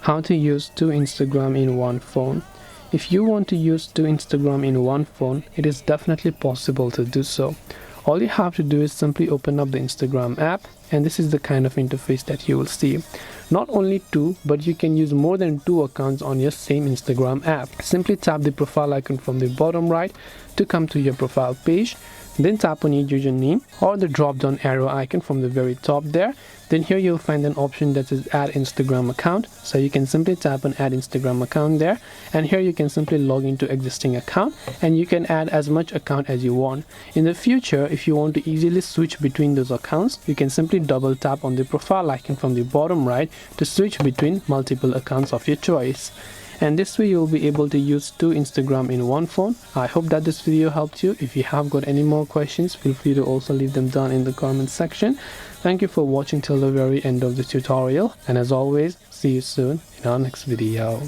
How to use two Instagram in one phone. If you want to use two Instagram in one phone, it is definitely possible to do so. All you have to do is simply open up the Instagram app, and this is the kind of interface that you will see. Not only two, but you can use more than two accounts on your same Instagram app. Simply tap the profile icon from the bottom right to come to your profile page. Then tap on your username or the drop down arrow icon from the very top there. Then here you'll find an option that says add Instagram account, so you can simply tap on add Instagram account there, and here you can simply log into existing account and you can add as much account as you want. In the future, if you want to easily switch between those accounts, you can simply double tap on the profile icon from the bottom right to switch between multiple accounts of your choice. And this way you'll be able to use two Instagram in one phone. I hope that this video helped you. If you have got any more questions, feel free to also leave them down in the comment section. Thank you for watching till the very end of the tutorial, and as always, see you soon in our next video.